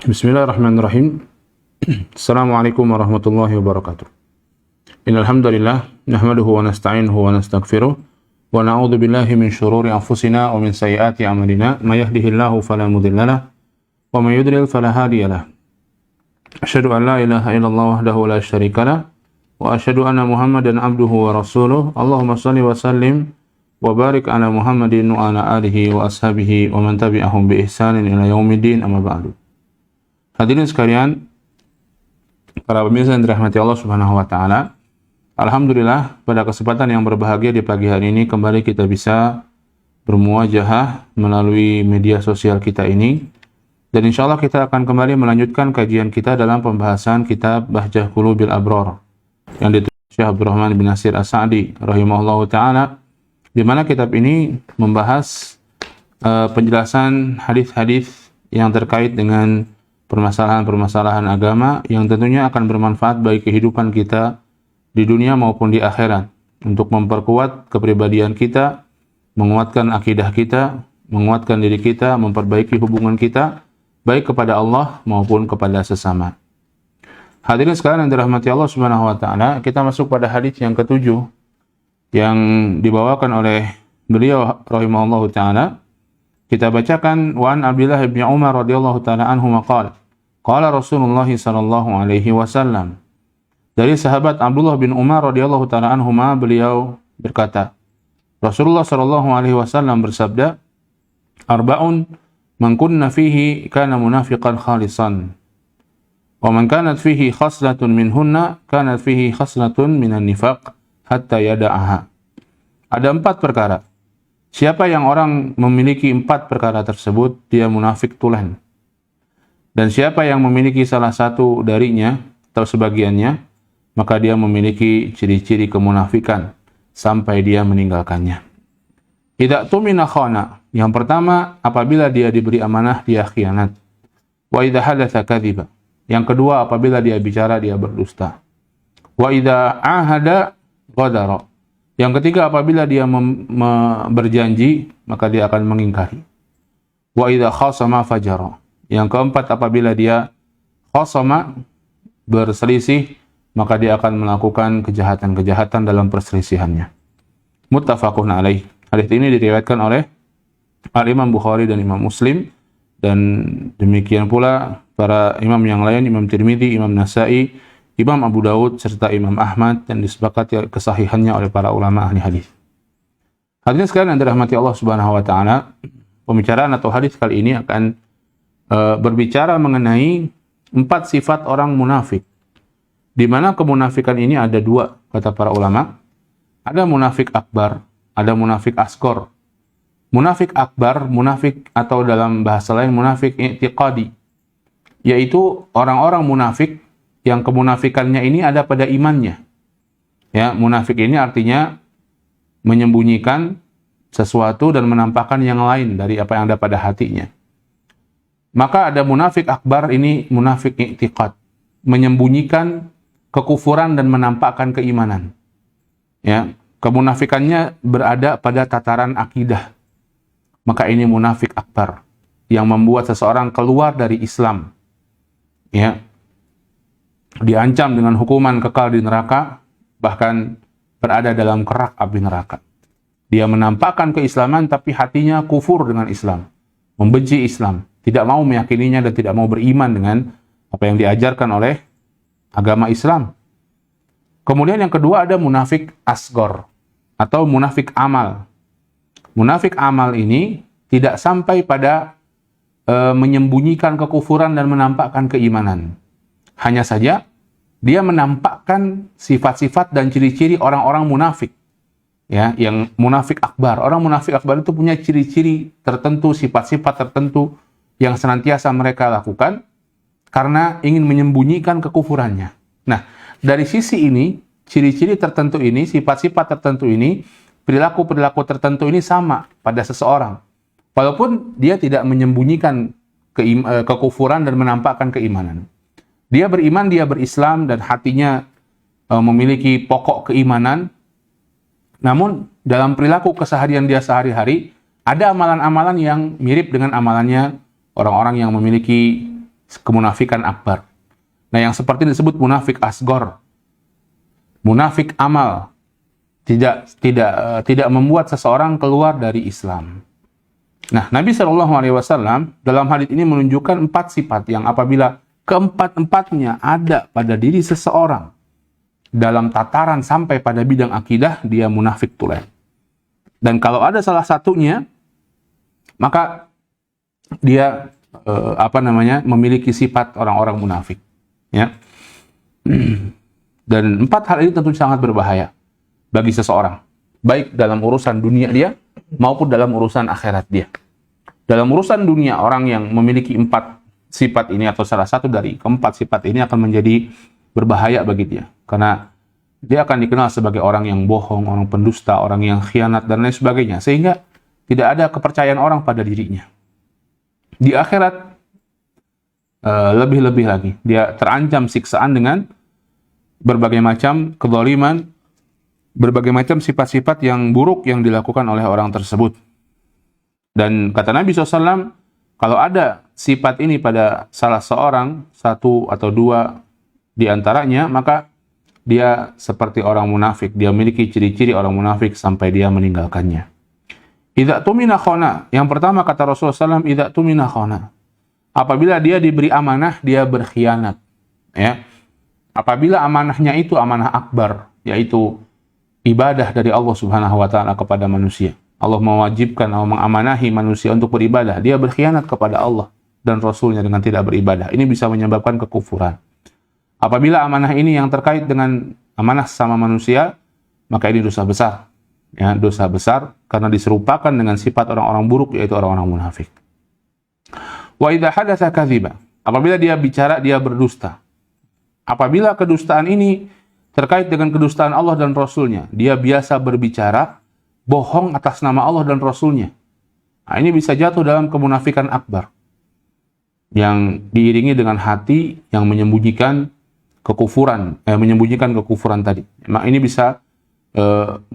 Bismillahirrahmanirrahim. Assalamualaikum warahmatullahi wabarakatuh. Innal hamdalillah nahmaduhu wa nasta'inuhu wa nastaghfiruh wa na'udzu billahi min shururi anfusina wa min sayyiati a'malina may yahdihillahu fala mudilla lahu wa may yudlil fala hadiya lahu. Asyhadu an la ilaha illallah wahdahu la syarika lahu wa asyhadu anna Muhammadan abduhu wa rasuluh. Allahumma shalli wa sallim wa barik ala Muhammadin wa ala alihi wa ashabihi wa man tabi'ahum bi ihsanin ila yaumiddin, amma ba'du. Hadirin sekalian, para pemirsa yang dirahmati Allah Subhanahu wa taala, alhamdulillah pada kesempatan yang berbahagia di pagi hari ini kembali kita bisa bermuajahah melalui media sosial kita ini, dan insyaallah kita akan kembali melanjutkan kajian kita dalam pembahasan kitab Bahjah Qulubil Abrar yang ditulis Syekh Abdurrahman bin Nasir As-Sa'di rahimahullahu taala, di mana kitab ini membahas penjelasan hadis-hadis yang terkait dengan permasalahan-permasalahan agama yang tentunya akan bermanfaat bagi kehidupan kita di dunia maupun di akhirat, untuk memperkuat kepribadian kita, menguatkan akidah kita, menguatkan diri kita, memperbaiki hubungan kita baik kepada Allah maupun kepada sesama. Hadirin sekalian yang dirahmati Allah Subhanahu wa taala, kita masuk pada hadis yang ketujuh yang dibawakan oleh beliau rahimahullahu taala. Kita bacakan, wa an Abdullah bin Umar radhiyallahu taala anhu maqala qala Rasulullah sallallahu alaihi wasallam. Dari sahabat Abdullah bin Umar radhiyallahu taala anhuma, beliau berkata, Rasulullah sallallahu alaihi wasallam bersabda, arba'un man kunna fihi kana munafiqan khalisan wa man kanat fihi khaslatun minhunna kanat fihi khaslatun minan nifaq hatta yada'aha. Ada 4 perkara. Siapa yang orang memiliki 4 perkara tersebut, dia munafik tulen. Dan siapa yang memiliki salah satu darinya atau sebagiannya, maka dia memiliki ciri-ciri kemunafikan sampai dia meninggalkannya. Idza tumina khana. Yang pertama, apabila dia diberi amanah, dia khianat. Wa idza hadatsa kadziba. Yang kedua, apabila dia bicara, dia berdusta. Wa idza ahada ghadara. Yang ketiga, apabila dia berjanji, maka dia akan mengingkari. Wa idza khasama fajara. Yang keempat, apabila dia khasama, berselisih, maka dia akan melakukan kejahatan-kejahatan dalam perselisihannya. Muttafaqun alaih. Hadis ini diriwayatkan oleh Al-Imam Bukhari dan Imam Muslim, dan demikian pula para imam yang lain, Imam Tirmidzi, Imam Nasa'i, Imam Abu Dawud, serta Imam Ahmad, dan disepakati kesahihannya oleh para ulama ahli hadis. Hadirin sekalian yang dirahmati Allah Subhanahu wa taala, pembicaraan atau hadis kali ini akan berbicara mengenai 4 sifat orang munafik. Di mana kemunafikan ini ada 2, kata para ulama. Ada munafik akbar, ada munafik asghar. Munafik akbar, munafik atau dalam bahasa lain munafik i'tiqadi, yaitu orang-orang munafik yang kemunafikannya ini ada pada imannya. Ya, munafik ini artinya menyembunyikan sesuatu dan menampakkan yang lain dari apa yang ada pada hatinya. Maka ada munafik akbar, ini munafik i'tiqad, menyembunyikan kekufuran dan menampakkan keimanan. Ya, kemunafikannya berada pada tataran akidah. Maka ini munafik akbar yang membuat seseorang keluar dari Islam. Ya, diancam dengan hukuman kekal di neraka, bahkan berada dalam kerak api neraka. Dia menampakkan keislaman tapi hatinya kufur dengan Islam, membenci Islam, tidak mau meyakininya dan tidak mau beriman dengan apa yang diajarkan oleh agama Islam. Kemudian yang kedua ada munafik asghar atau munafik amal. Munafik amal ini tidak sampai pada menyembunyikan kekufuran dan menampakkan keimanan. Hanya saja dia menampakkan sifat-sifat dan ciri-ciri orang-orang munafik. Ya, yang munafik akbar. Orang munafik akbar itu punya ciri-ciri tertentu, sifat-sifat tertentu yang senantiasa mereka lakukan karena ingin menyembunyikan kekufurannya. Nah, dari sisi ini, ciri-ciri tertentu ini, sifat-sifat tertentu ini, perilaku-perilaku tertentu ini sama pada seseorang. Walaupun dia tidak menyembunyikan kekufuran dan menampakkan keimanan. Dia beriman, dia berislam, dan hatinya memiliki pokok keimanan. Namun, dalam perilaku keseharian dia sehari-hari, ada amalan-amalan yang mirip dengan amalannya orang-orang yang memiliki kemunafikan akbar. Nah, yang seperti ini disebut munafik asgor, munafik amal, tidak membuat seseorang keluar dari Islam. Nah, Nabi SAW dalam hadits ini menunjukkan 4 sifat yang apabila keempat-empatnya ada pada diri seseorang dalam tataran sampai pada bidang akidah, dia munafik tulen. Dan kalau ada salah satunya, maka dia memiliki sifat orang-orang munafik. Ya. Dan 4 hal ini tentu sangat berbahaya bagi seseorang, baik dalam urusan dunia dia maupun dalam urusan akhirat dia. Dalam urusan dunia, orang yang memiliki 4 sifat ini atau salah satu dari keempat sifat ini akan menjadi berbahaya bagi dia, karena dia akan dikenal sebagai orang yang bohong, orang pendusta, orang yang khianat dan lain sebagainya, sehingga tidak ada kepercayaan orang pada dirinya. Di akhirat lebih-lebih lagi, dia terancam siksaan dengan berbagai macam kezaliman, berbagai macam sifat-sifat yang buruk yang dilakukan oleh orang tersebut. Dan kata Nabi SAW, kalau ada sifat ini pada salah seorang, 1 atau 2 di antaranya, maka dia seperti orang munafik. Dia memiliki ciri-ciri orang munafik sampai dia meninggalkannya. Idza tumina khana. Yang pertama kata Rasulullah SAW, idza tumina khana. Apabila dia diberi amanah, dia berkhianat. Ya. Apabila amanahnya itu amanah akbar, yaitu ibadah dari Allah Subhanahu wa taala kepada manusia. Allah mewajibkan atau mengamanahi manusia untuk beribadah. Dia berkhianat kepada Allah dan Rasulnya dengan tidak beribadah. Ini bisa menyebabkan kekufuran. Apabila amanah ini yang terkait dengan amanah sama manusia, maka ini dosa besar. Ya, dosa besar karena diserupakan dengan sifat orang-orang buruk, yaitu orang-orang munafik. Wa idza hadatsa kadziba. Apabila dia bicara, dia berdusta. Apabila kedustaan ini terkait dengan kedustaan Allah dan Rasulnya, dia biasa berbicara bohong atas nama Allah dan Rasulnya. Nah, ini bisa jatuh dalam kemunafikan akbar yang diiringi dengan hati yang menyembunyikan kekufuran, menyembunyikan kekufuran tadi. Nah, ini bisa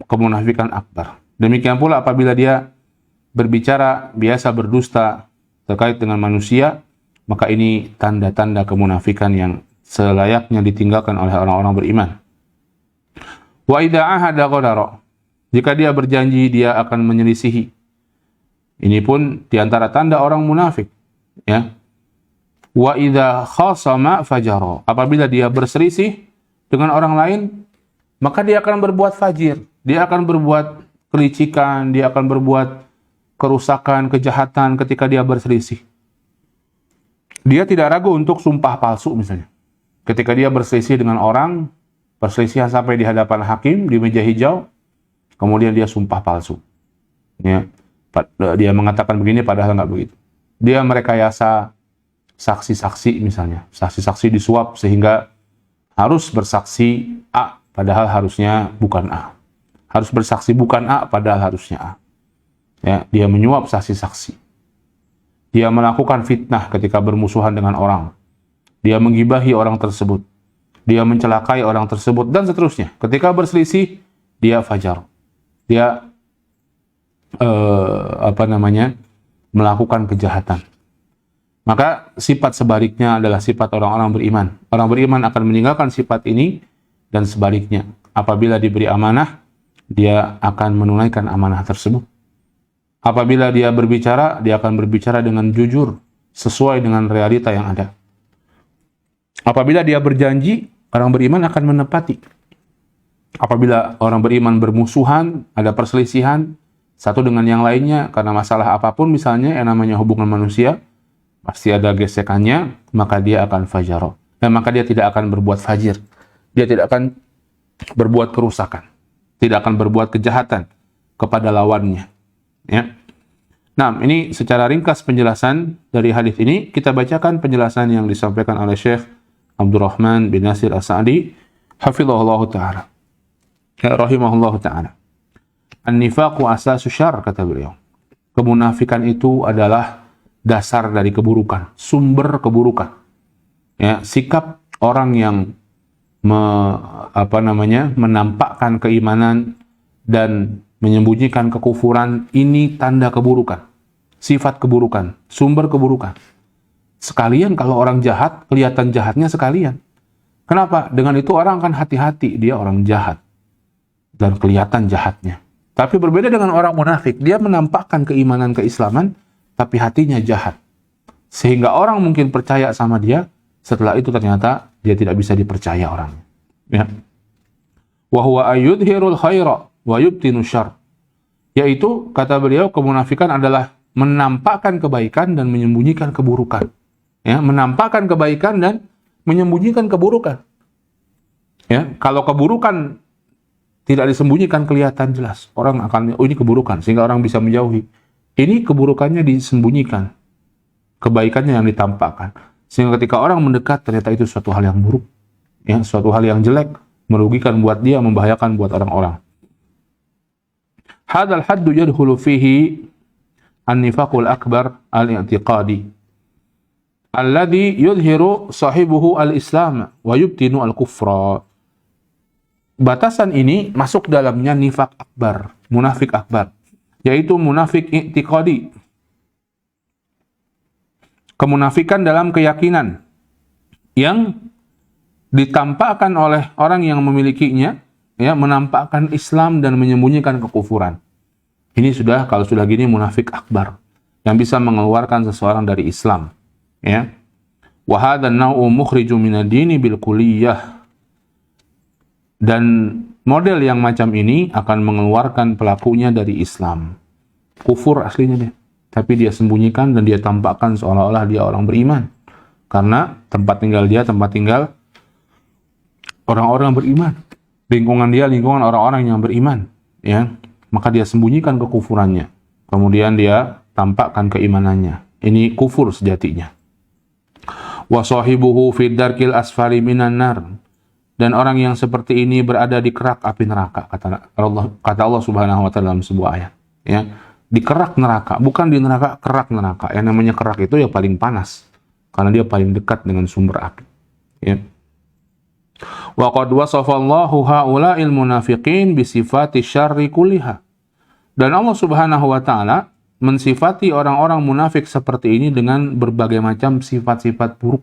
kemunafikan akbar. Demikian pula apabila dia berbicara biasa berdusta terkait dengan manusia, maka ini tanda-tanda kemunafikan yang selayaknya ditinggalkan oleh orang-orang beriman. Wa idza ahada ghadara. Jika dia berjanji, dia akan menyelisihi. Ini pun diantara tanda orang munafik. Ya. Wa idza khasama fajara. Apabila dia berselisih dengan orang lain, maka dia akan berbuat fajir. Dia akan berbuat kelicikan, dia akan berbuat kerusakan, kejahatan ketika dia berselisih. Dia tidak ragu untuk sumpah palsu misalnya. Ketika dia berselisih dengan orang, perselisihan sampai di hadapan hakim di meja hijau, kemudian dia sumpah palsu. Ya. Dia mengatakan begini padahal nggak begitu. Dia merekayasa saksi-saksi misalnya. Saksi-saksi disuap sehingga harus bersaksi A, padahal harusnya bukan A. Harus bersaksi bukan A, padahal harusnya A. Ya, dia menyuap saksi-saksi. Dia melakukan fitnah ketika bermusuhan dengan orang. Dia menggibahi orang tersebut. Dia mencelakai orang tersebut dan seterusnya. Ketika berselisih, dia fajar. Dia melakukan kejahatan. Maka sifat sebaliknya adalah sifat orang-orang beriman. Orang beriman akan meninggalkan sifat ini dan sebaliknya. Apabila diberi amanah, dia akan menunaikan amanah tersebut. Apabila dia berbicara, dia akan berbicara dengan jujur, sesuai dengan realita yang ada. Apabila dia berjanji, orang beriman akan menepati. Apabila orang beriman bermusuhan, ada perselisihan, satu dengan yang lainnya, karena masalah apapun misalnya, yang namanya hubungan manusia, pasti ada gesekannya, maka dia akan fajaro. Dan maka dia tidak akan berbuat fajir. Dia tidak akan berbuat kerusakan. Tidak akan berbuat kejahatan kepada lawannya. Ya. Nah, ini secara ringkas penjelasan dari hadis ini. Kita bacakan penjelasan yang disampaikan oleh Syekh Abdurrahman bin Nasir As-Sa'di hafizahullah ta'ala, rahimahullah ta'ala. An-nifaqu asasu syarr, kata beliau. Kemunafikan itu adalah dasar dari keburukan, sumber keburukan. Ya, sikap orang yang menampakkan keimanan dan menyembunyikan kekufuran, ini tanda keburukan. sifat keburukan, sumber keburukan. Sekalian kalau orang jahat, kelihatan jahatnya sekalian. Kenapa? Dengan itu orang akan hati-hati, dia orang jahat. Dan kelihatan jahatnya. Tapi berbeda dengan orang munafik, dia menampakkan keimanan keislaman, tapi hatinya jahat. Sehingga orang mungkin percaya sama dia, setelah itu ternyata dia tidak bisa dipercaya orangnya. Ya. Wa huwa ayyudhirul khaira wa yubtinu syarr. Yaitu, kata beliau, kemunafikan adalah menampakkan kebaikan dan menyembunyikan keburukan. Ya, menampakkan kebaikan dan menyembunyikan keburukan. Ya, kalau keburukan tidak disembunyikan kelihatan jelas. Orang akan, oh ini keburukan, sehingga orang bisa menjauhi. Ini keburukannya disembunyikan. Kebaikannya yang ditampakkan. Sehingga ketika orang mendekat, ternyata itu suatu hal yang buruk. Ya, suatu hal yang jelek, merugikan buat dia, membahayakan buat orang-orang. Hadal haddu yadkhulu fihi an-nifaqul akbar al-i'tiqadi. Alladhi yudhiru sahibuhu al-islam wa yubtinu al-kufra. Batasan ini masuk dalamnya nifak akbar, munafik akbar, yaitu munafik i'tiqadi. Kemunafikan dalam keyakinan yang ditampakkan oleh orang yang memilikinya, ya, menampakkan Islam dan menyembunyikan kekufuran. Ini sudah, kalau sudah gini, munafik akbar yang bisa mengeluarkan seseorang dari Islam, ya. Wa hadha an-naw'u mukhriju min ad-dini bil kulliyah. Dan model yang macam ini akan mengeluarkan pelakunya dari Islam. Kufur aslinya dia, tapi dia sembunyikan dan dia tampakkan seolah-olah dia orang beriman. Karena tempat tinggal dia tempat tinggal orang-orang beriman. Lingkungan dia lingkungan orang-orang yang beriman, ya. Maka dia sembunyikan kekufurannya. Kemudian dia tampakkan keimanannya. Ini kufur sejatinya. Wa sahibuhu fid darkil asfali minan nar. Dan orang yang seperti ini berada di kerak api neraka, kata Allah Subhanahu wa taala dalam sebuah ayat, ya. Di kerak neraka, bukan di neraka, kerak neraka. Yang namanya kerak itu ya paling panas karena dia paling dekat dengan sumber api, ya. Wa qad wasafa Allahu haula'il munafiqin bi sifati syarri kulliha. Dan Allah Subhanahu wa taala mensifati orang-orang munafik seperti ini dengan berbagai macam sifat-sifat buruk,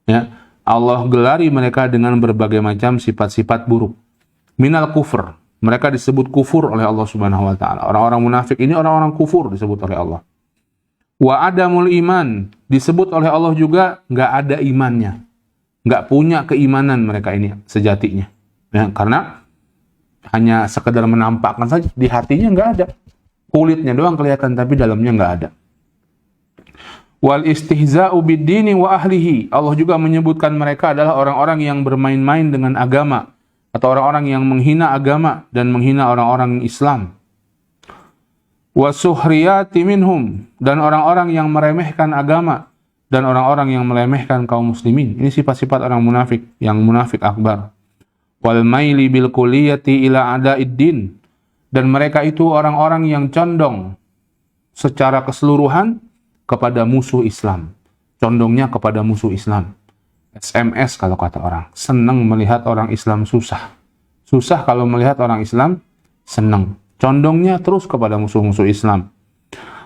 ya. Allah gelari mereka dengan berbagai macam sifat-sifat buruk. Minal kufur, mereka disebut kufur oleh Allah Subhanahu wa taala. Orang-orang munafik ini orang-orang kufur disebut oleh Allah. Wa adamul iman, disebut oleh Allah juga nggak ada imannya. Nggak punya keimanan mereka ini sejatinya. Ya, karena hanya sekedar menampakkan saja, di hatinya nggak ada. Kulitnya doang kelihatan tapi dalamnya nggak ada. Wal istihza'u bid-dini wa ahlihi. Allah juga menyebutkan mereka adalah orang-orang yang bermain-main dengan agama atau orang-orang yang menghina agama dan menghina orang-orang Islam. Wa suhriyati minhum, dan orang-orang yang meremehkan agama dan orang-orang yang meremehkan kaum muslimin. Ini sifat-sifat orang munafik, yang munafik akbar. Wal maili bil kulliyati ila a'da'iddin, dan mereka itu orang-orang yang condong secara keseluruhan kepada musuh Islam. Condongnya kepada musuh Islam. SMS kalau kata orang. Senang melihat orang Islam susah. Susah kalau melihat orang Islam senang. Condongnya terus kepada musuh-musuh Islam.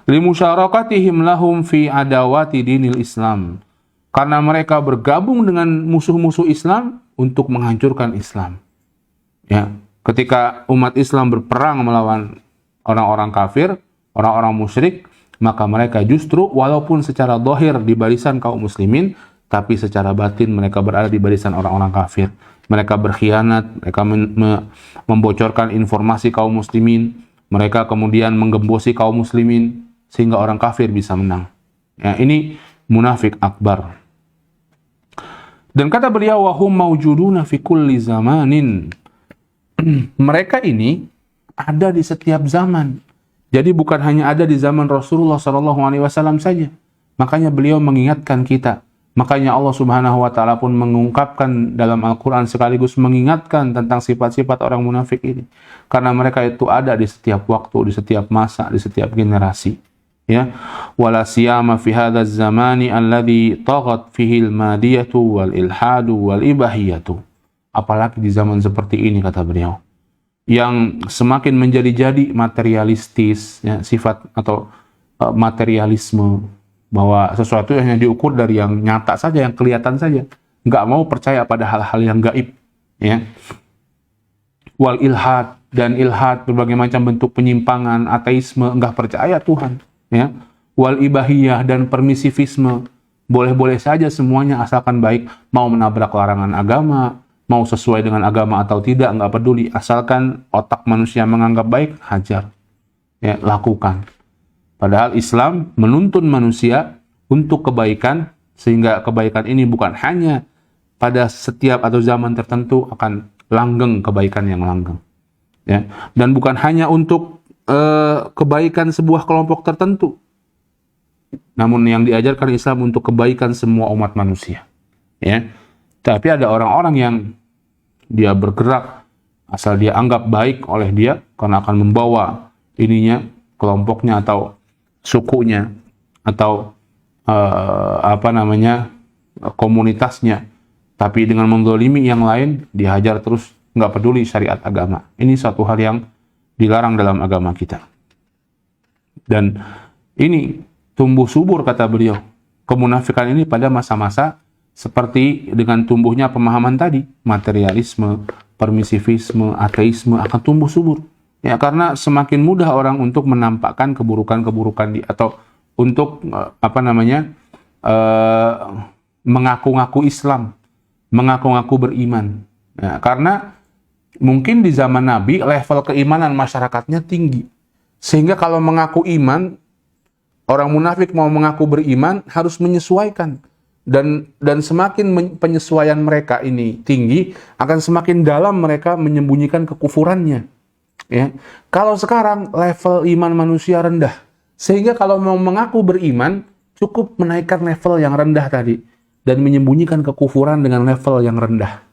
Limusyarakatihim lahum fi adawati dinil Islam. Karena mereka bergabung dengan musuh-musuh Islam untuk menghancurkan Islam. Ya, ketika umat Islam berperang melawan orang-orang kafir, orang-orang musyrik, maka mereka justru walaupun secara zahir di barisan kaum muslimin, tapi secara batin mereka berada di barisan orang-orang kafir. Mereka berkhianat, mereka membocorkan informasi kaum muslimin, mereka kemudian menggembosi kaum muslimin sehingga orang kafir bisa menang. Ya, ini munafik akbar. Dan kata beliau, wahum maujuduna fi kulli zamanin. Mereka ini ada di setiap zaman. Jadi bukan hanya ada di zaman Rasulullah SAW saja. Makanya beliau mengingatkan kita. Makanya Allah Subhanahu wa taala pun mengungkapkan dalam Al-Qur'an sekaligus mengingatkan tentang sifat-sifat orang munafik ini. Karena mereka itu ada di setiap waktu, di setiap masa, di setiap generasi. Ya. Wala siyama fi hadzal zamani alladhi taghat fihi al-madiyatu wal ilhadu wal ibahiyatu. Apalagi di zaman seperti ini, kata beliau, yang semakin menjadi-jadi materialistis, ya, sifat atau materialisme, bahwa sesuatu hanya diukur dari yang nyata saja, yang kelihatan saja, nggak mau percaya pada hal-hal yang gaib, ya. Wal ilhad, dan ilhad, berbagai macam bentuk penyimpangan, ateisme, nggak percaya Tuhan, ya. Wal ibahiyah, dan permisivisme, boleh-boleh saja semuanya asalkan baik, mau menabrak larangan agama, mau sesuai dengan agama atau tidak, nggak peduli, asalkan otak manusia menganggap baik, hajar, ya, lakukan. Padahal Islam menuntun manusia untuk kebaikan, sehingga kebaikan ini bukan hanya pada setiap atau zaman tertentu akan langgeng kebaikan yang langgeng, ya. Dan bukan hanya untuk kebaikan sebuah kelompok tertentu, namun yang diajarkan Islam untuk kebaikan semua umat manusia, ya. Tapi ada orang-orang yang dia bergerak asal dia anggap baik oleh dia karena akan membawa ininya, kelompoknya atau sukunya atau komunitasnya, tapi dengan menzalimi yang lain dihajar terus, nggak peduli syariat agama. Ini satu hal yang dilarang dalam agama kita. Dan ini tumbuh subur, kata beliau, kemunafikan ini pada masa-masa seperti dengan tumbuhnya pemahaman tadi, materialisme, permisivisme, ateisme akan tumbuh subur. Ya, karena semakin mudah orang untuk menampakkan keburukan-keburukan atau untuk mengaku-ngaku Islam, mengaku-ngaku beriman. Ya, karena mungkin di zaman Nabi level keimanan masyarakatnya tinggi, sehingga kalau mengaku iman, orang munafik mau mengaku beriman harus menyesuaikan, dan semakin penyesuaian mereka ini tinggi, akan semakin dalam mereka menyembunyikan kekufurannya. Ya, kalau sekarang level iman manusia rendah, sehingga kalau mau mengaku beriman cukup menaikkan level yang rendah tadi dan menyembunyikan kekufuran dengan level yang rendah.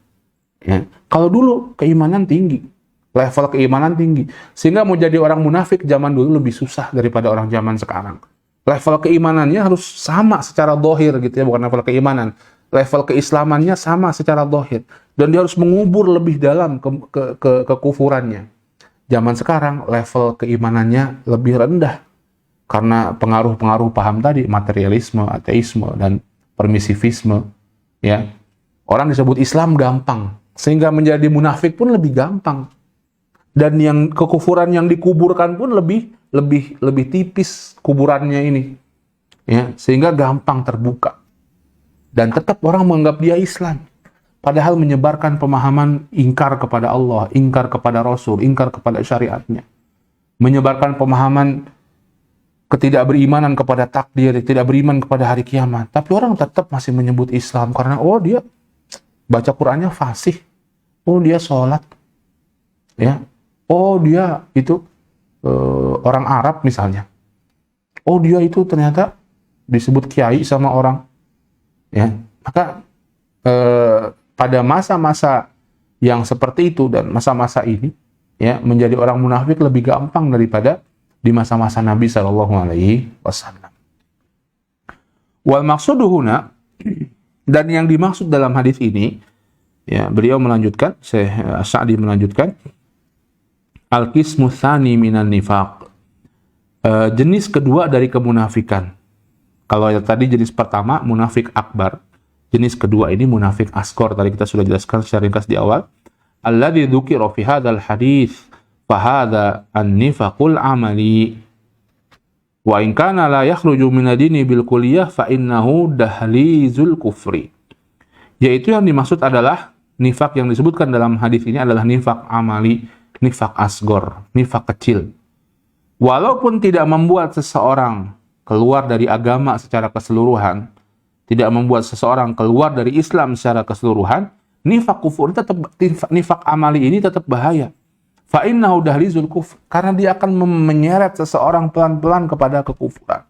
Ya, kalau dulu keimanan tinggi, level keimanan tinggi, sehingga mau jadi orang munafik zaman dulu lebih susah daripada orang zaman sekarang. Level keimanannya harus sama secara zahir gitu ya, bukan level keimanan. Level keislamannya sama secara zahir, dan dia harus mengubur lebih dalam kekufurannya. Zaman sekarang level keimanannya lebih rendah karena pengaruh-pengaruh paham tadi, materialisme, ateisme, dan permisivisme, ya. Orang disebut Islam gampang, sehingga menjadi munafik pun lebih gampang. Dan yang kekufuran yang dikuburkan pun lebih tipis kuburannya ini, ya, sehingga gampang terbuka. Dan tetap orang menganggap dia Islam, padahal menyebarkan pemahaman ingkar kepada Allah, ingkar kepada Rasul, ingkar kepada syariatnya. Menyebarkan pemahaman ketidakberimanan kepada takdir, tidak beriman kepada hari kiamat. Tapi orang tetap masih menyebut Islam karena dia baca Qur'annya fasih, dia sholat, ya, dia itu orang Arab misalnya, dia itu ternyata disebut kiai sama orang, ya. Maka pada masa-masa yang seperti itu dan masa-masa ini, ya, menjadi orang munafik lebih gampang daripada di masa-masa Nabi SAW. Wal maqsudu huna, dan yang dimaksud dalam hadis ini, ya, beliau melanjutkan, Syekh Sa'di melanjutkan, al-qismu tsani minan nifaq, jenis kedua dari kemunafikan. Kalau tadi jenis pertama munafik akbar, jenis kedua ini munafik asghar. Tadi kita sudah jelaskan secara ringkas di awal. Alladzi dzukira fi hadzal hadits fa hadza an-nifaqul amali. Wa in kana la yakhruju min ad-dini bil kulliyah fa innahu dahlizul kufri. Yaitu yang dimaksud adalah nifak yang disebutkan dalam hadis ini adalah nifak amali, nifak asghar, nifak kecil. Walaupun tidak membuat seseorang keluar dari agama secara keseluruhan, tidak membuat seseorang keluar dari Islam secara keseluruhan, nifak kufur tetap, nifak amali ini tetap bahaya. Fa innahu dahlizul kufr, karena dia akan menyeret seseorang pelan-pelan kepada kekufuran.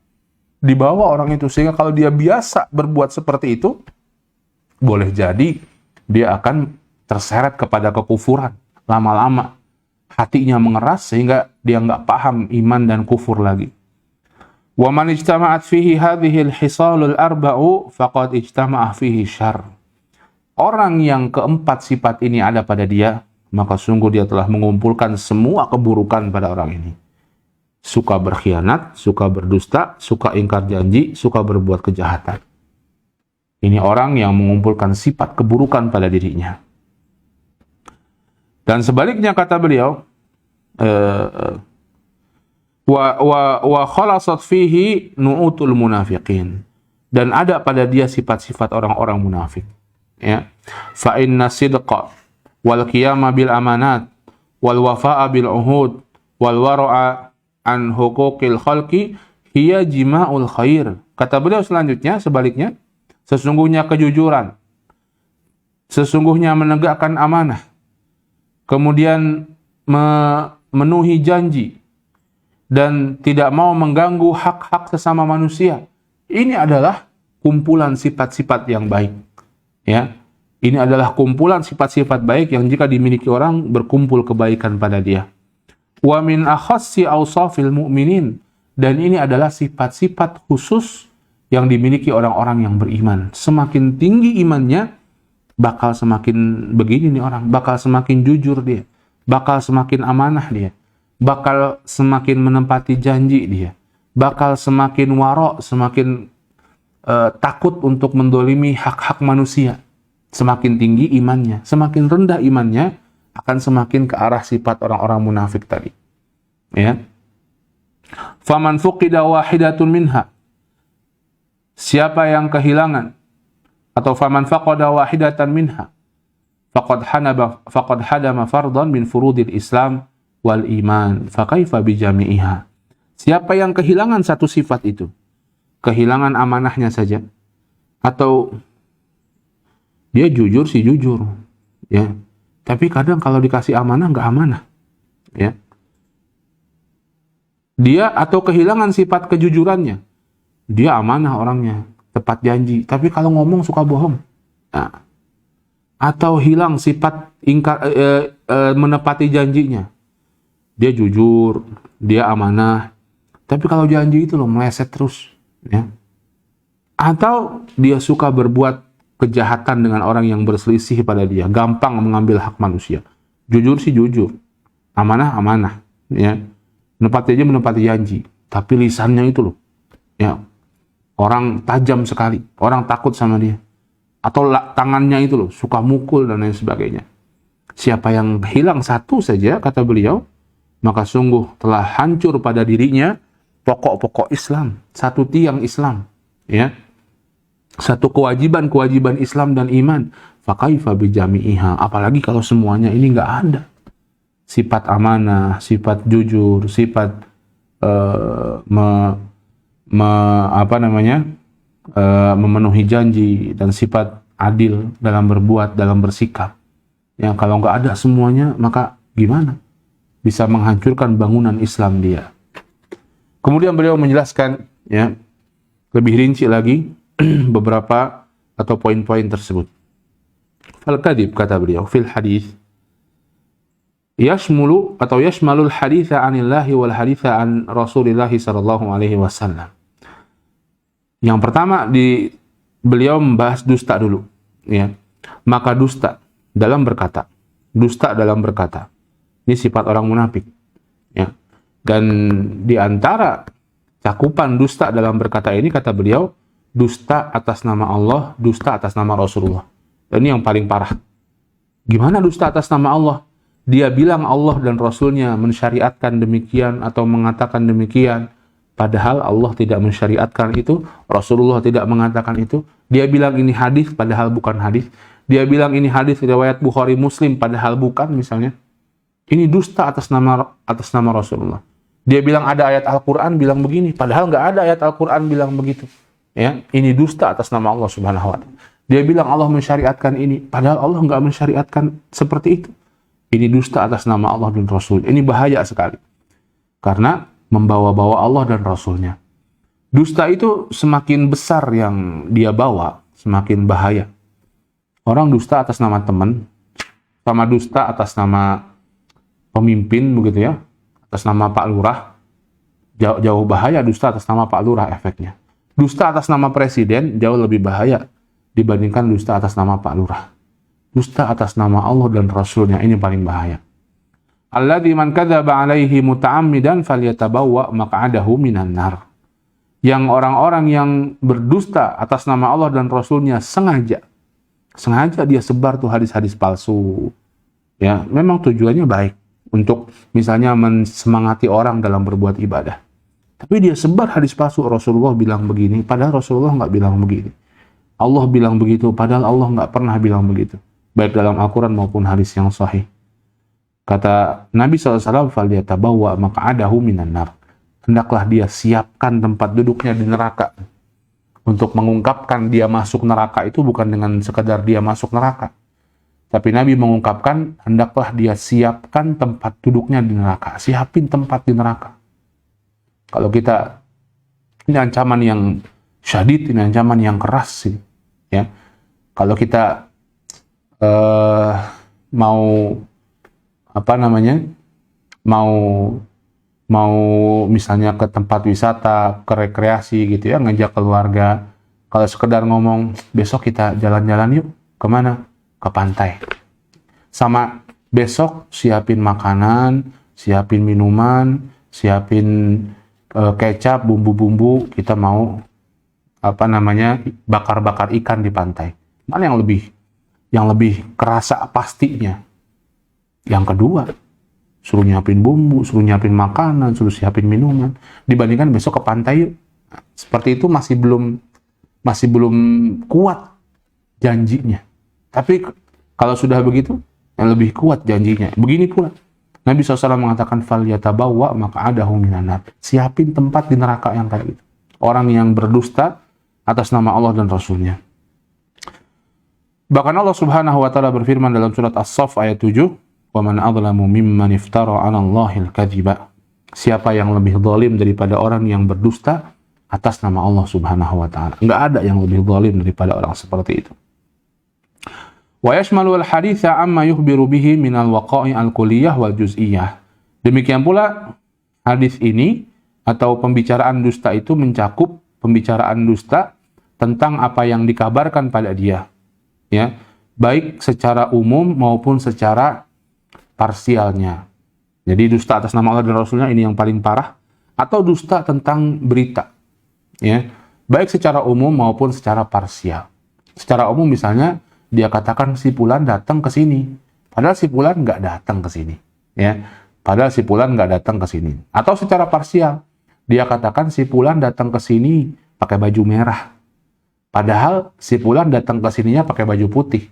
Dibawa orang itu, sehingga kalau dia biasa berbuat seperti itu, boleh jadi dia akan terseret kepada kekufuran. Lama-lama hatinya mengeras sehingga dia nggak paham iman dan kufur lagi. Wa man ijtama'at fihi hadhihi al-hisalul arba'u faqad ijtama'a fihi syarr. Orang yang keempat sifat ini ada pada dia, maka sungguh dia telah mengumpulkan semua keburukan pada orang ini. suka berkhianat, suka berdusta, suka ingkar janji, suka berbuat kejahatan. Ini orang yang mengumpulkan sifat keburukan pada dirinya. Dan sebaliknya kata beliau, wa khalasat fihi nu'utul munafiqin, dan ada pada dia sifat-sifat orang-orang munafik. Ya, fa inna sidqa wal qiyama bil amanat wal wafa'a bil uhud wal wara'a an huquqil khalqi hiya jima'ul khair. Kata beliau selanjutnya, sebaliknya, sesungguhnya kejujuran, sesungguhnya menegakkan amanah, kemudian memenuhi janji, dan tidak mau mengganggu hak-hak sesama manusia. Ini adalah kumpulan sifat-sifat yang baik. Ya, ini adalah kumpulan sifat-sifat baik yang jika dimiliki orang berkumpul kebaikan pada dia. Wa min akhassi awsafil mu'minin, dan ini adalah sifat-sifat khusus yang dimiliki orang-orang yang beriman. Semakin tinggi imannya, bakal semakin begini nih orang, bakal semakin jujur dia, bakal semakin amanah dia, bakal semakin menempati janji dia, bakal semakin waro, semakin takut untuk mendolimi hak-hak manusia. Semakin tinggi imannya, semakin rendah imannya, akan semakin ke arah sifat orang-orang munafik tadi. Ya. Faman fuqida wahidatun minha, siapa yang kehilangan, atau faman faqada wahidatan minha faqad hadama fardhan min furudil Islam wal iman, fa kaifa bi jami'iha. Siapa yang kehilangan satu sifat itu, kehilangan amanahnya saja, atau dia jujur sih jujur, ya, tapi kadang kalau dikasih amanah nggak amanah, ya. Dia atau kehilangan sifat kejujurannya, dia amanah orangnya, tepat janji, tapi kalau ngomong suka bohong. Nah, atau hilang sifat ingkar, menepati janjinya, dia jujur, dia amanah, tapi kalau janji itu loh meleset terus, ya. Atau dia suka berbuat kejahatan dengan orang yang berselisih pada dia, gampang mengambil hak manusia. Jujur sih jujur, amanah amanah, ya, menepati aja menepati janji, tapi lisannya itu loh, ya, orang tajam sekali, orang takut sama dia. Atau tangannya itu loh, suka mukul dan lain sebagainya. Siapa yang hilang satu saja, kata beliau, maka sungguh telah hancur pada dirinya pokok-pokok Islam, satu tiang Islam, ya, satu kewajiban Islam dan iman. Fa kaifa bi jami'iha, apalagi kalau semuanya ini nggak ada. Sifat amanah, sifat jujur, sifat memenuhi janji, dan sifat adil dalam berbuat, dalam bersikap. Ya, kalau nggak ada semuanya, maka gimana bisa menghancurkan bangunan Islam dia. Kemudian beliau menjelaskan, ya, lebih rinci lagi beberapa atau poin-poin tersebut. Al-kadhib, kata beliau, fil hadis yashmulu atau yashmalul haditha anillahi wal haditha an Rasulillahi sallallahu alaihi wasallam. Yang pertama, beliau membahas dusta dulu, ya. Maka dusta dalam berkata, ini sifat orang munafik, ya. Dan di antara cakupan dusta dalam berkata ini, kata beliau, dusta atas nama Allah, dusta atas nama Rasulullah. Dan ini yang paling parah. Gimana dusta atas nama Allah? Dia bilang Allah dan Rasulnya mensyariatkan demikian atau mengatakan demikian, padahal Allah tidak mensyariatkan itu, Rasulullah tidak mengatakan itu. Dia bilang ini hadis, padahal bukan hadis. Dia bilang ini hadis riwayat Bukhari Muslim, padahal bukan, misalnya. Ini dusta atas nama Rasulullah. Dia bilang ada ayat Al-Quran bilang begini, padahal nggak ada ayat Al-Quran bilang begitu. Ya, ini dusta atas nama Allah Subhanahu wa Ta'ala. Dia bilang Allah mensyariatkan ini, padahal Allah nggak mensyariatkan seperti itu. Ini dusta atas nama Allah dan Rasul. Ini bahaya sekali, karena membawa-bawa Allah dan Rasulnya. Dusta itu semakin besar yang dia bawa, semakin bahaya. Orang dusta atas nama teman, sama dusta atas nama pemimpin, begitu ya, atas nama Pak Lurah, jauh bahaya dusta atas nama Pak Lurah efeknya. Dusta atas nama presiden jauh lebih bahaya dibandingkan dusta atas nama Pak Lurah. Dusta atas nama Allah dan Rasulnya, ini paling bahaya. Alladzi man kadzaba alaihi muta'ammidan falyatabawwa maq'adahu minan nar. Yang orang-orang yang berdusta atas nama Allah dan Rasulnya sengaja dia sebar tuh hadis-hadis palsu. Ya, memang tujuannya baik untuk misalnya mensemangati orang dalam berbuat ibadah. Tapi dia sebar hadis palsu, Rasulullah bilang begini, padahal Rasulullah nggak bilang begini. Allah bilang begitu, padahal Allah nggak pernah bilang begitu. Baik dalam Al-Quran maupun hadis yang sahih. Kata Nabi SAW, "Falyatabawwa maq'adahu minan nar." Hendaklah dia siapkan tempat duduknya di neraka. Untuk mengungkapkan dia masuk neraka itu bukan dengan sekadar dia masuk neraka. Tapi Nabi mengungkapkan, hendaklah dia siapkan tempat duduknya di neraka. Siapin tempat di neraka. Kalau kita, ini ancaman yang syadid, ini ancaman yang keras sih. Ya. Kalau kita mau misalnya ke tempat wisata, ke rekreasi gitu ya, ngajak keluarga. Kalau sekedar ngomong, besok kita jalan-jalan yuk, kemana? Ke pantai. Sama besok siapin makanan, siapin minuman, siapin kecap, bumbu-bumbu, kita mau bakar-bakar ikan di pantai. Mana yang lebih kerasa pastinya? Yang kedua, suruh nyiapin bumbu, suruh nyiapin makanan, suruh siapin minuman, dibandingkan besok ke pantai yuk. Seperti itu masih belum kuat janjinya. Tapi kalau sudah begitu, yang lebih kuat janjinya. Begini pula, Nabi SAW mengatakan, "Falyatabawwa maq'adahu minan nar." Siapin tempat di neraka yang kayak gitu. Orang yang berdusta atas nama Allah dan Rasulnya. Bahkan Allah Subhanahu wa taala berfirman dalam surat As-Saff ayat 7, "Wa man adlamu mimman iftara 'ala Allahil kadhiba." Siapa yang lebih zalim daripada orang yang berdusta atas nama Allah Subhanahu wa taala? Enggak ada yang lebih zalim daripada orang seperti itu. Wa yashmalu al-haditsa amma yukhbiru bihi min al-waqa'i al-kulliyah wal juz'iyah. Demikian pula hadis ini atau pembicaraan dusta itu mencakup pembicaraan dusta tentang apa yang dikabarkan pada dia. Ya, baik secara umum maupun secara parsialnya. Jadi dusta atas nama Allah dan Rasulnya ini yang paling parah, atau dusta tentang berita. Ya, baik secara umum maupun secara parsial. Secara umum misalnya dia katakan si fulan datang ke sini, padahal si fulan nggak datang ke sini, ya. Padahal si fulan nggak datang ke sini. Atau secara parsial, dia katakan si fulan datang ke sini pakai baju merah, padahal si fulan datang ke sininya pakai baju putih.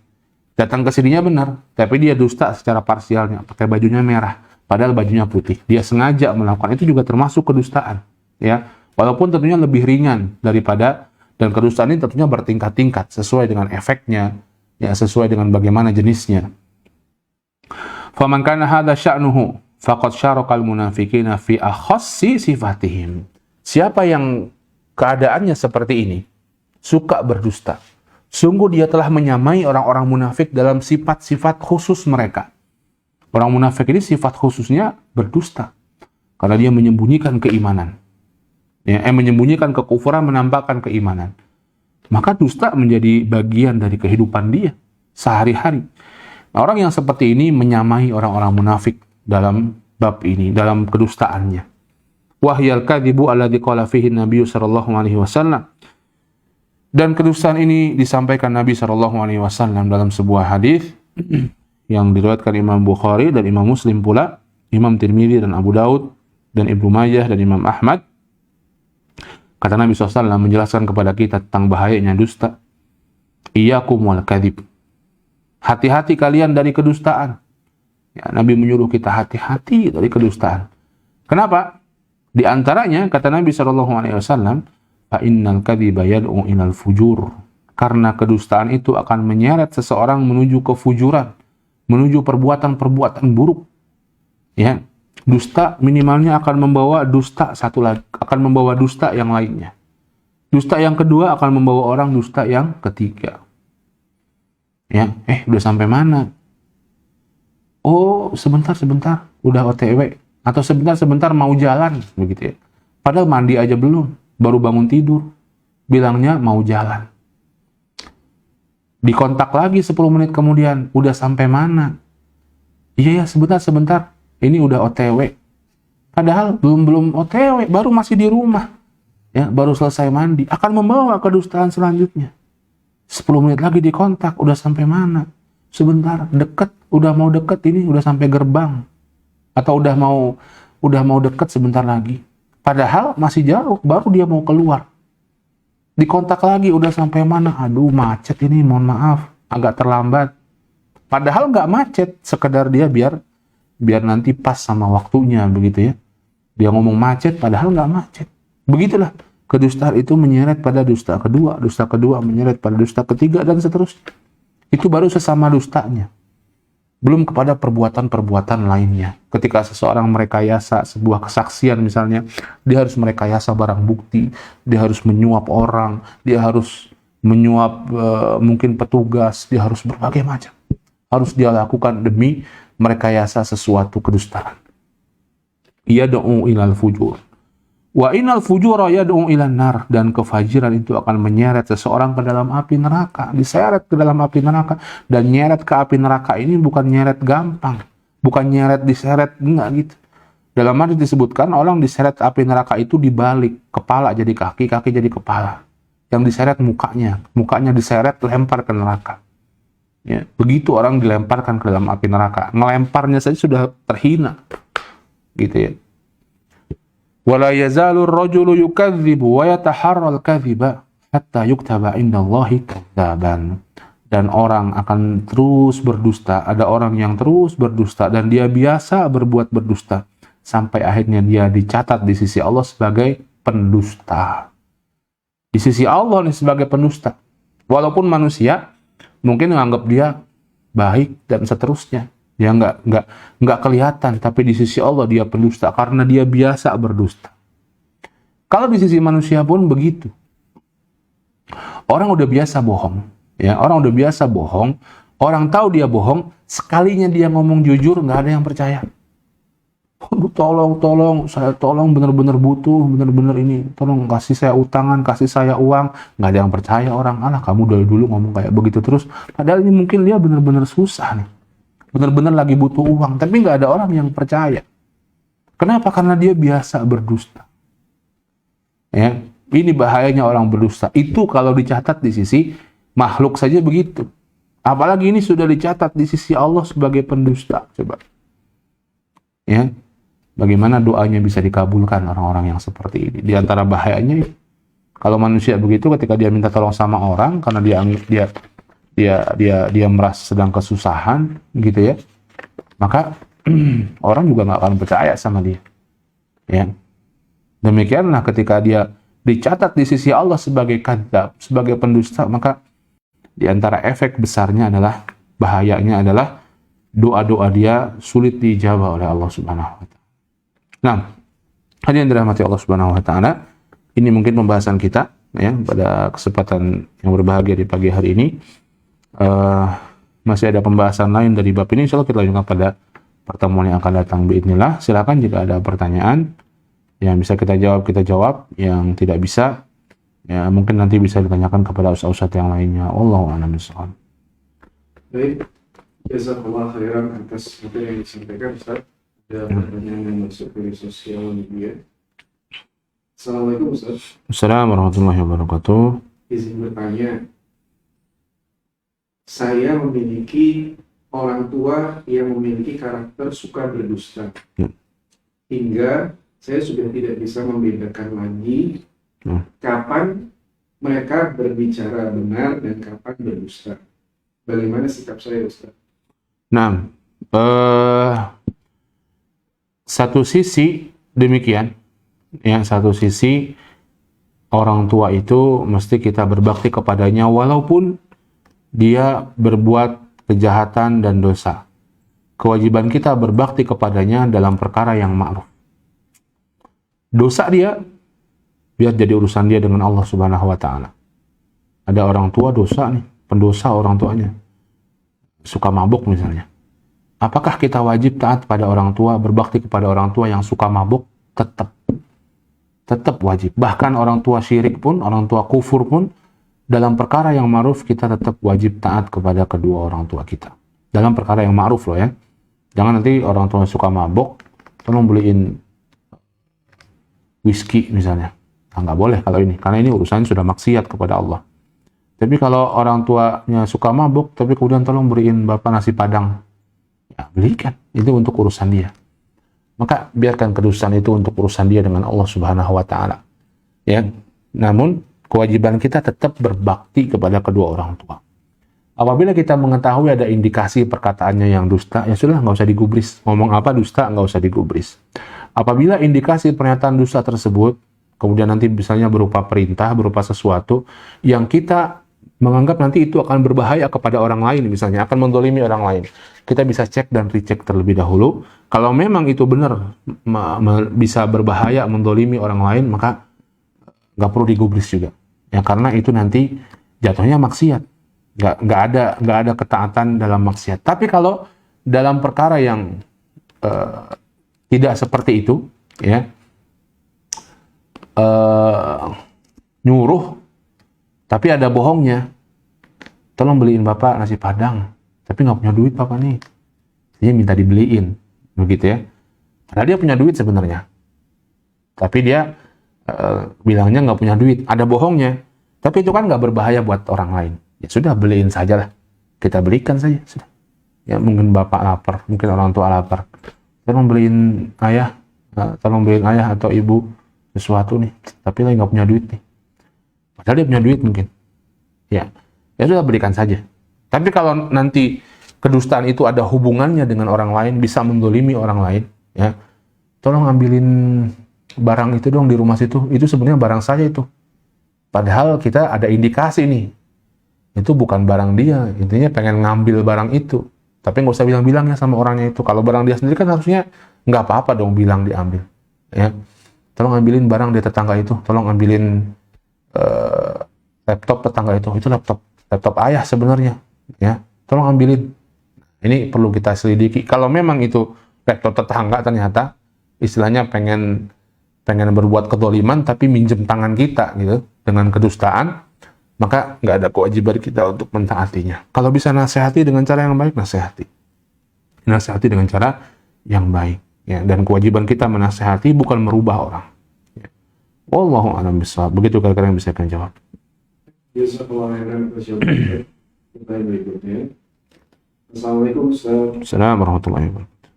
Datang ke sininya benar, tapi dia dusta secara parsialnya, pakai bajunya merah, padahal bajunya putih. Dia sengaja melakukan itu juga termasuk kedustaan, ya. Walaupun tentunya lebih ringan daripada, dan kedustaan ini tentunya bertingkat-tingkat sesuai dengan efeknya, ya, sesuai dengan bagaimana jenisnya. Faman kana hadza sya'nuhu faqad syarakal munafiqina fi akhassi sifatihim. Siapa yang keadaannya seperti ini, suka berdusta, sungguh dia telah menyamai orang-orang munafik dalam sifat-sifat khusus mereka. Orang munafik ini sifat khususnya berdusta, karena dia menyembunyikan keimanan. Ya, menyembunyikan kekufuran, menampakkan keimanan. Maka dusta menjadi bagian dari kehidupan dia sehari-hari. Nah, orang yang seperti ini menyamai orang-orang munafik dalam bab ini, dalam kedustaannya. Wahyal kadzibu alladzi qala fihi Nabi sallallahu alaihi wasallam. Dan kedustaan ini disampaikan Nabi sallallahu alaihi wasallam dalam sebuah hadis yang diriwayatkan Imam Bukhari dan Imam Muslim pula, Imam Tirmidzi dan Abu Daud dan Ibnu Majah dan Imam Ahmad. Kata Nabi SAW menjelaskan kepada kita tentang bahayanya dusta. Iyyakum wal kadzib. Hati-hati kalian dari kedustaan. Ya, Nabi menyuruh kita hati-hati dari kedustaan. Kenapa? Di antaranya kata Nabi SAW, fa innal kadziba yad'u ilal fujur. Karena kedustaan itu akan menyeret seseorang menuju kefujuran, menuju perbuatan-perbuatan buruk. Ya. Dusta minimalnya akan membawa dusta satu lagi, akan membawa dusta yang lainnya. Dusta yang kedua akan membawa orang dusta yang ketiga. Ya, udah sampai mana? Oh, sebentar, udah OTW. Atau sebentar mau jalan, begitu ya. Padahal mandi aja belum, baru bangun tidur, bilangnya mau jalan. Dikontak lagi 10 menit kemudian, udah sampai mana? Iya ya, sebentar. ini udah OTW. Padahal belum OTW, baru masih di rumah. Ya, baru selesai mandi, akan membawa kedustaan selanjutnya. 10 menit lagi dikontak, udah sampai mana? Sebentar, deket, udah mau deket ini, udah sampai gerbang. Atau udah mau deket sebentar lagi. Padahal masih jauh, baru dia mau keluar. Dikontak lagi, udah sampai mana? Aduh, macet ini, mohon maaf, agak terlambat. Padahal nggak macet, sekedar dia biar nanti pas sama waktunya, begitu ya. Dia ngomong macet, padahal nggak macet. Begitulah, kedustaan itu menyeret pada dusta kedua menyeret pada dusta ketiga, dan seterusnya. Itu baru sesama dustanya. Belum kepada perbuatan-perbuatan lainnya. Ketika seseorang merekayasa sebuah kesaksian misalnya, dia harus merekayasa barang bukti, dia harus menyuap orang, dia harus menyuap mungkin petugas, dia harus berbagai macam. Harus dia lakukan demi merekayasa sesuatu kedustaan. Yad'u ilal fujur. Wa innal fujura yad'u ilan nar, dan kefajiran itu akan menyeret seseorang ke dalam api neraka, diseret ke dalam api neraka. Dan nyeret ke api neraka ini bukan nyeret gampang, bukan nyeret diseret, enggak gitu. Dalam hadis disebutkan orang diseret ke api neraka itu dibalik, kepala jadi kaki, kaki jadi kepala. Yang diseret mukanya diseret, lempar ke neraka. Ya, begitu orang dilemparkan ke dalam api neraka, ngelemparnya saja sudah terhina, gitu ya. ولا يزال الرجل يكذب ويتحرى الكذب حتى يكتب عند الله كذابا. Dan orang akan terus berdusta. Ada orang yang terus berdusta dan dia biasa berbuat berdusta sampai akhirnya dia dicatat di sisi Allah sebagai pendusta. Di sisi Allah nih sebagai pendusta. Walaupun manusia mungkin menganggap dia baik dan seterusnya. Dia nggak kelihatan, tapi di sisi Allah dia pendusta karena dia biasa berdusta. Kalau di sisi manusia pun begitu. Orang udah biasa bohong, ya, orang udah biasa bohong, orang tahu dia bohong, sekalinya dia ngomong jujur nggak ada yang percaya. Aduh, tolong, saya tolong bener-bener butuh, bener-bener ini, tolong kasih saya utangan, kasih saya uang, nggak ada yang percaya orang. Alah, kamu dari dulu ngomong kayak begitu terus, padahal ini mungkin dia bener-bener susah nih. Benar-benar lagi butuh uang, tapi nggak ada orang yang percaya. Kenapa? Karena dia biasa berdusta. Ya, ini bahayanya orang berdusta. Itu kalau dicatat di sisi makhluk saja begitu. Apalagi ini sudah dicatat di sisi Allah sebagai pendusta. Coba. Ya, bagaimana doanya bisa dikabulkan orang-orang yang seperti ini? Di antara bahayanya, kalau manusia begitu, ketika dia minta tolong sama orang, karena dia merasa sedang kesusahan gitu ya, maka orang juga nggak akan percaya sama dia ya. Demikianlah ketika dia dicatat di sisi Allah sebagai kadzab, sebagai pendusta, maka di antara efek besarnya adalah, bahayanya adalah doa-doa dia sulit dijawab oleh Allah Subhanahu wa taala. Nah, hadirin dirahmati Allah Subhanahu wa taala, ini mungkin pembahasan kita ya pada kesempatan yang berbahagia di pagi hari ini. Masih ada pembahasan lain dari bab ini, insyaallah kita lanjutkan pada pertemuan yang akan datang biidznillah. Silakan jika ada pertanyaan yang bisa kita jawab, yang tidak bisa ya mungkin nanti bisa ditanyakan kepada ustaz-ustaz yang lainnya. Wallahu a'lam bishawab. Baik, jazakallah khairan atas materi yang disampaikan Ustaz. Ada pertanyaan yang masuk dari sosial media. Assalamualaikum Ustaz. Assalamualaikum warahmatullahi wabarakatuh. Izin bertanya, saya memiliki orang tua yang memiliki karakter suka berdusta, hingga saya sudah tidak bisa membedakan lagi kapan mereka berbicara benar dan kapan berdusta. Bagaimana sikap saya, Ustaz? Nah, satu sisi demikian, ya, satu sisi orang tua itu mesti kita berbakti kepadanya walaupun dia berbuat kejahatan dan dosa. Kewajiban kita berbakti kepadanya dalam perkara yang ma'ruf. Dosa dia, biar jadi urusan dia dengan Allah Subhanahu wa ta'ala. Ada orang tua dosa nih, pendosa orang tuanya. Suka mabuk misalnya. Apakah kita wajib taat pada orang tua, berbakti kepada orang tua yang suka mabuk? Tetap wajib. Bahkan orang tua syirik pun, orang tua kufur pun, dalam perkara yang ma'ruf kita tetap wajib taat kepada kedua orang tua kita. Dalam perkara yang ma'ruf loh ya. Jangan nanti orang tua suka mabok, tolong beliin whisky misalnya. Nah, nggak boleh kalau ini, karena ini urusan sudah maksiat kepada Allah. Tapi kalau orang tuanya suka mabuk, tapi kemudian tolong beliin bapak nasi padang, ya belikan, itu untuk urusan dia. Maka biarkan kedustaan itu untuk urusan dia dengan Allah Subhanahu wa Ta'ala. Ya, namun kewajiban kita tetap berbakti kepada kedua orang tua. Apabila kita mengetahui ada indikasi perkataannya yang dusta, ya sudah, nggak usah digubris. Ngomong apa dusta, nggak usah digubris. Apabila indikasi pernyataan dusta tersebut, kemudian nanti misalnya berupa perintah, berupa sesuatu yang kita menganggap nanti itu akan berbahaya kepada orang lain, misalnya akan mendolimi orang lain, kita bisa cek dan recheck terlebih dahulu. Kalau memang itu benar bisa berbahaya, mendolimi orang lain, maka nggak perlu digubris juga. Ya, karena itu nanti jatuhnya maksiat. Nggak ada ketaatan dalam maksiat. Tapi kalau dalam perkara yang tidak seperti itu, ya, nyuruh tapi ada bohongnya, tolong beliin bapak nasi padang, tapi nggak punya duit bapak nih, dia minta dibeliin, begitu ya. Padahal dia punya duit sebenarnya, tapi dia bilangnya nggak punya duit, ada bohongnya. Tapi itu kan nggak berbahaya buat orang lain. Ya sudah, beliin sajalah, kita belikan saja, sudah. Ya mungkin bapak lapar, mungkin orang tua lapar, tolong beliin ayah atau ibu sesuatu nih, tapi lagi nggak punya duit nih. Padahal dia punya duit mungkin. Ya sudah, berikan saja. Tapi kalau nanti kedustaan itu ada hubungannya dengan orang lain, bisa mendolimi orang lain, ya, tolong ambilin barang itu dong di rumah situ. Itu sebenarnya barang saya itu. Padahal kita ada indikasi nih, itu bukan barang dia. Intinya pengen ngambil barang itu. Tapi nggak usah bilang-bilangnya sama orangnya itu. Kalau barang dia sendiri kan harusnya nggak apa-apa dong bilang diambil. Ya, tolong ambilin barang di tetangga itu. Tolong ambilin laptop tetangga itu laptop ayah sebenarnya, ya, tolong ambilin. Ini perlu kita selidiki. Kalau memang itu laptop tetangga ternyata istilahnya pengen berbuat kedoliman tapi minjem tangan kita gitu dengan kedustaan, maka nggak ada kewajiban kita untuk mentaatinya. Kalau bisa nasihati dengan cara yang baik, nasihati dengan cara yang baik, ya. Dan kewajiban kita menasihati bukan merubah orang. Wallahu a'lam bishawab. Begitu kira-kira yang bisa kalian jawab. Pertanyaan berikutnya. Assalamualaikum Ustaz. Assalamualaikum warahmatullahi wabarakatuh.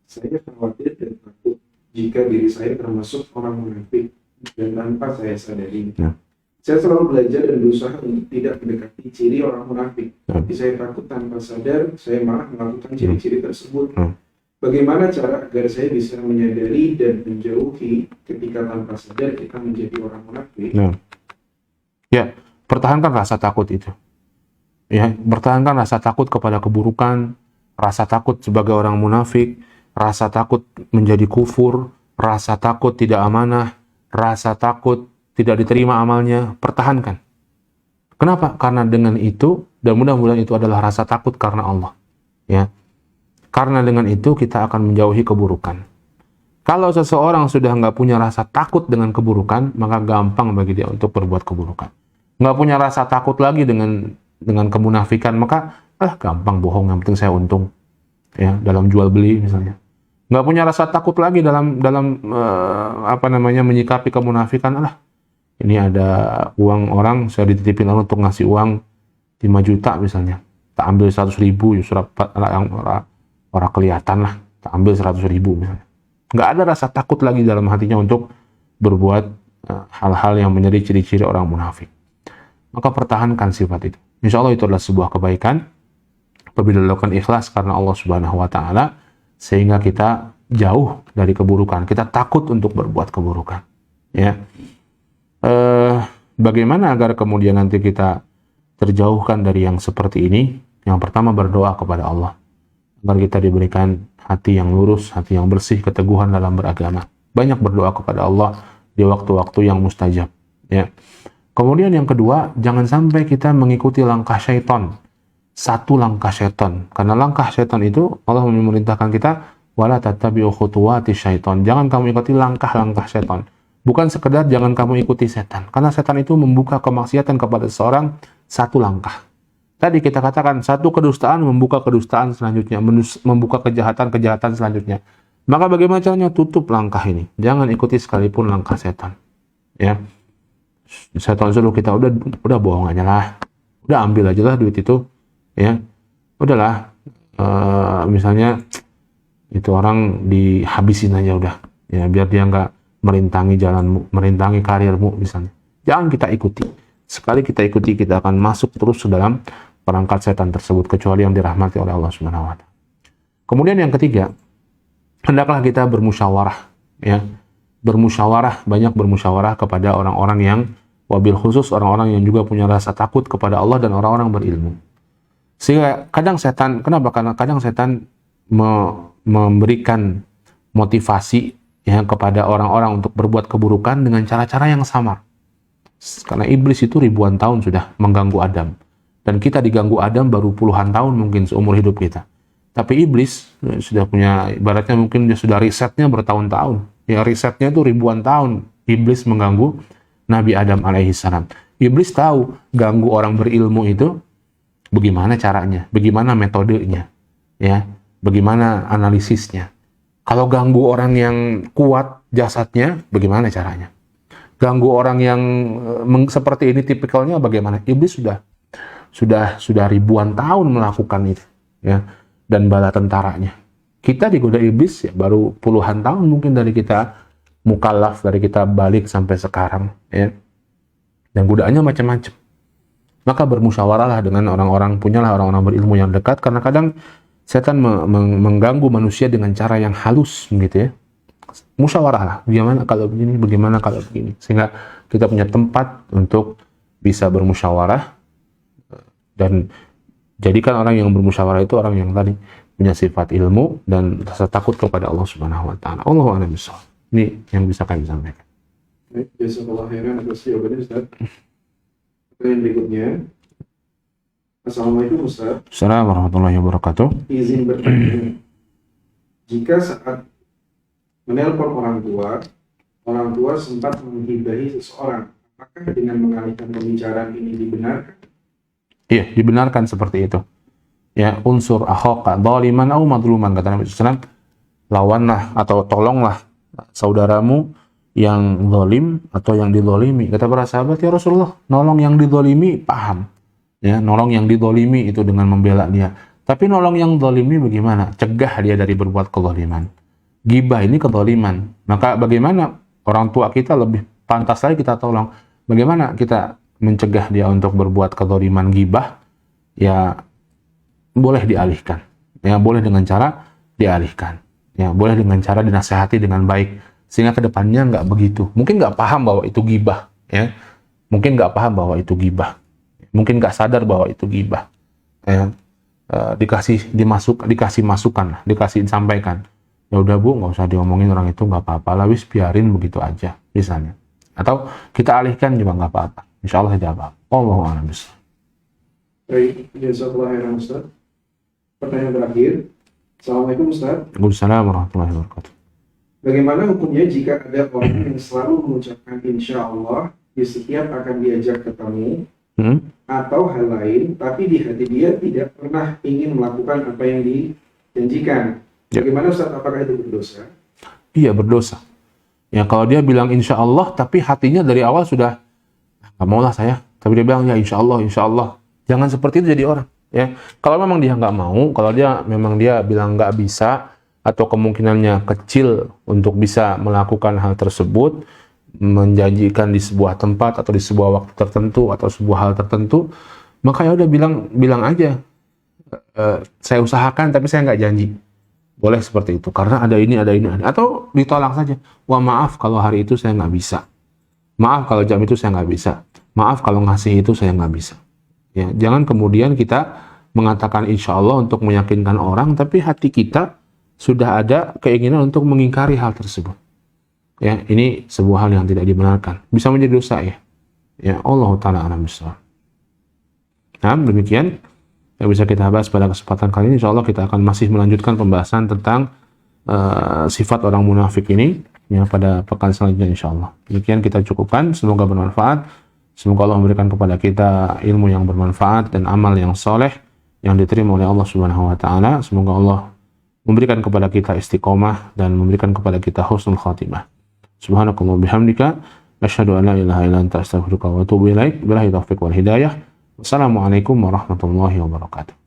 Saya khawatir dan takut jika diri saya termasuk orang munafik dan tanpa saya sadari. Ya. Saya selalu belajar dan berusaha untuk tidak mendekati ciri orang munafik. Tapi saya takut tanpa sadar saya malah melakukan ciri-ciri tersebut. Bagaimana cara agar saya bisa menyadari dan menjauhi ketika tanpa sadar kita menjadi orang munafik? Ya, pertahankan rasa takut itu. Ya, pertahankan rasa takut kepada keburukan, rasa takut sebagai orang munafik, rasa takut menjadi kufur, rasa takut tidak amanah, rasa takut tidak diterima amalnya. Pertahankan. Kenapa? Karena dengan itu, dan mudah-mudahan itu adalah rasa takut karena Allah. Ya. Karena dengan itu kita akan menjauhi keburukan. Kalau seseorang sudah nggak punya rasa takut dengan keburukan, maka gampang bagi dia untuk berbuat keburukan. Nggak punya rasa takut lagi dengan kemunafikan, maka gampang bohong, yang penting saya untung. Ya, dalam jual beli misalnya. Nggak punya rasa takut lagi dalam menyikapi kemunafikan. Ini ada uang orang, saya dititipin orang untuk ngasih uang 5 juta misalnya. Tak ambil 100.000, justru orang kelihatan lah, tak ambil 100.000 misalnya. Nggak ada rasa takut lagi dalam hatinya untuk berbuat hal-hal yang menjadi ciri-ciri orang munafik. Maka pertahankan sifat itu. Insya Allah itu adalah sebuah kebaikan apabila dilakukan ikhlas karena Allah Subhanahu wa Ta'ala, sehingga kita jauh dari keburukan, kita takut untuk berbuat keburukan. Ya. Bagaimana agar kemudian nanti kita terjauhkan dari yang seperti ini? Yang pertama, berdoa kepada Allah agar kita diberikan hati yang lurus, hati yang bersih, keteguhan dalam beragama. Banyak berdoa kepada Allah di waktu-waktu yang mustajab. Ya. Kemudian yang kedua, jangan sampai kita mengikuti langkah syaitan. Satu langkah syaitan. Karena langkah syaitan itu, Allah memerintahkan kita, wala tattabi'u khutuwati syaitan. Jangan kamu ikuti langkah-langkah syaitan. Bukan sekedar jangan kamu ikuti setan. Karena setan itu membuka kemaksiatan kepada seseorang satu langkah. Tadi kita katakan, satu kedustaan membuka kedustaan selanjutnya, membuka kejahatan-kejahatan selanjutnya. Maka bagaimana caranya? Tutup langkah ini. Jangan ikuti sekalipun langkah setan. Ya, setan suruh kita udah bohong aja lah, udah ambil aja lah duit itu, ya, udahlah, misalnya itu orang dihabisin aja udah, ya, biar dia nggak merintangi jalanmu, merintangi karirmu misalnya. Jangan kita ikuti. Sekali kita ikuti, kita akan masuk terus ke dalam perangkat setan tersebut, kecuali yang dirahmati oleh Allah Subhanahu wa Ta'ala. Kemudian yang ketiga, hendaklah kita bermusyawarah, ya. Bermusyawarah, banyak bermusyawarah kepada orang-orang yang, wabil khusus orang-orang yang juga punya rasa takut kepada Allah dan orang-orang berilmu. Sehingga kadang setan, kenapa? Karena kadang setan memberikan motivasi, ya, kepada orang-orang untuk berbuat keburukan dengan cara-cara yang samar. Karena iblis itu ribuan tahun sudah mengganggu Adam. Dan kita diganggu Adam baru puluhan tahun mungkin seumur hidup kita. Tapi iblis sudah punya, ibaratnya mungkin dia sudah risetnya bertahun-tahun. Ya, risetnya itu ribuan tahun. Iblis mengganggu Nabi Adam alaihissalam. Iblis tahu ganggu orang berilmu itu bagaimana caranya, bagaimana metodenya, ya, bagaimana analisisnya. Kalau ganggu orang yang kuat jasadnya, bagaimana caranya? Ganggu orang yang seperti ini tipikalnya bagaimana? Iblis sudah ribuan tahun melakukan itu, ya, dan bala tentaranya. Kita digoda iblis ya baru puluhan tahun mungkin dari kita mukallaf, dari kita balik sampai sekarang, ya. Dan godaannya macam-macam. Maka bermusyawarahlah dengan orang-orang, punyalah orang-orang berilmu yang dekat, karena kadang setan mengganggu manusia dengan cara yang halus, gitu ya. Musyawarahlah, bagaimana kalau begini, bagaimana kalau begini, sehingga kita punya tempat untuk bisa bermusyawarah. Dan jadikan orang yang bermusyawarah itu orang yang tadi punya sifat ilmu dan rasa takut kepada Allah Subhanahu wa Ta'ala. Allahu a'lam bishawab. Ini yang bisa kami sampaikan. Baik, jazakallahu khairan atas jawabannya, Ustaz. Pertanyaan berikutnya. Assalamualaikum, Ustaz. Assalamualaikum warahmatullahi wabarakatuh. Izin bertanya. Jika saat menelpon orang tua sempat menghibahi seseorang, apakah dengan mengalihkan pembicaraan ini dibenarkan? Iya, dibenarkan seperti itu. Ya, unsur akhaka dhaliman au madluman, kata Nabi SAW, lawanlah atau tolonglah saudaramu yang zalim atau yang dizalimi. Kata para sahabat, ya Rasulullah, nolong yang dizalimi paham. Ya, nolong yang dizalimi itu dengan membela dia. Tapi nolong yang zalimi bagaimana? Cegah dia dari berbuat kezaliman. Ghibah ini kezaliman. Maka bagaimana orang tua kita lebih pantas lagi kita tolong? Bagaimana kita mencegah dia untuk berbuat kezaliman ghibah? Ya, boleh dialihkan. Ya, boleh dengan cara dialihkan. Ya, boleh dengan cara dinasehati dengan baik, sehingga kedepannya nggak begitu. Mungkin nggak paham bahwa itu ghibah, ya. Mungkin nggak paham bahwa itu ghibah. Mungkin nggak sadar bahwa itu ghibah. Ya, dikasih masukan, dikasih sampaikan. Ya udah Bu, nggak usah diomongin orang itu, nggak apa-apa lah, wis biarin begitu aja, misalnya. Atau kita alihkan juga nggak apa-apa. Insya Allah tidak apa-apa. Allahu a'lam bishawab. Baik, jazakallahu khairan, Ustaz. Pertanyaan terakhir. Assalamualaikum, Ustaz. Waalaikumsalam warahmatullahi wabarakatuh. Bagaimana hukumnya jika ada orang yang selalu mengucapkan insya Allah di setiap akan diajak ketemu atau hal lain, tapi di hati dia tidak pernah ingin melakukan apa yang dijanjikan? Bagaimana, Ustaz? Apakah itu berdosa? Iya, berdosa. Ya, kalau dia bilang insya Allah, tapi hatinya dari awal sudah nggak mau lah saya, tapi dia bilang ya insya Allah, insya Allah. Jangan seperti itu jadi orang. Ya, kalau memang dia nggak mau, kalau dia memang dia bilang nggak bisa atau kemungkinannya kecil untuk bisa melakukan hal tersebut, menjanjikan di sebuah tempat atau di sebuah waktu tertentu atau sebuah hal tertentu, maka ya udah bilang aja, saya usahakan tapi saya nggak janji. Boleh seperti itu, karena ada ini. Atau ditolak saja. Wah, maaf kalau hari itu saya nggak bisa. Maaf kalau jam itu saya nggak bisa. Maaf kalau ngasih itu saya nggak bisa. Ya, jangan kemudian kita mengatakan insya Allah untuk meyakinkan orang, tapi hati kita sudah ada keinginan untuk mengingkari hal tersebut. Ya, ini sebuah hal yang tidak dibenarkan. Bisa menjadi dosa ya. Ya, Allah Ta'ala a'lam bishawab. Nah, demikian yang bisa kita bahas pada kesempatan kali ini. Insya Allah kita akan masih melanjutkan pembahasan tentang sifat orang munafik ini ya pada pekan selanjutnya insya Allah. Demikian kita cukupkan. Semoga bermanfaat. Semoga Allah memberikan kepada kita ilmu yang bermanfaat dan amal yang soleh yang diterima oleh Allah Subhanahu wa taala. Semoga Allah memberikan kepada kita istiqomah dan memberikan kepada kita husnul khatimah. Subhanakallah bihamdika asyhadu an la ilaha illa anta astaghfiruka wa atubu ilaik. Billahi taufiq wal hidayah. Wassalamualaikum warahmatullahi wabarakatuh.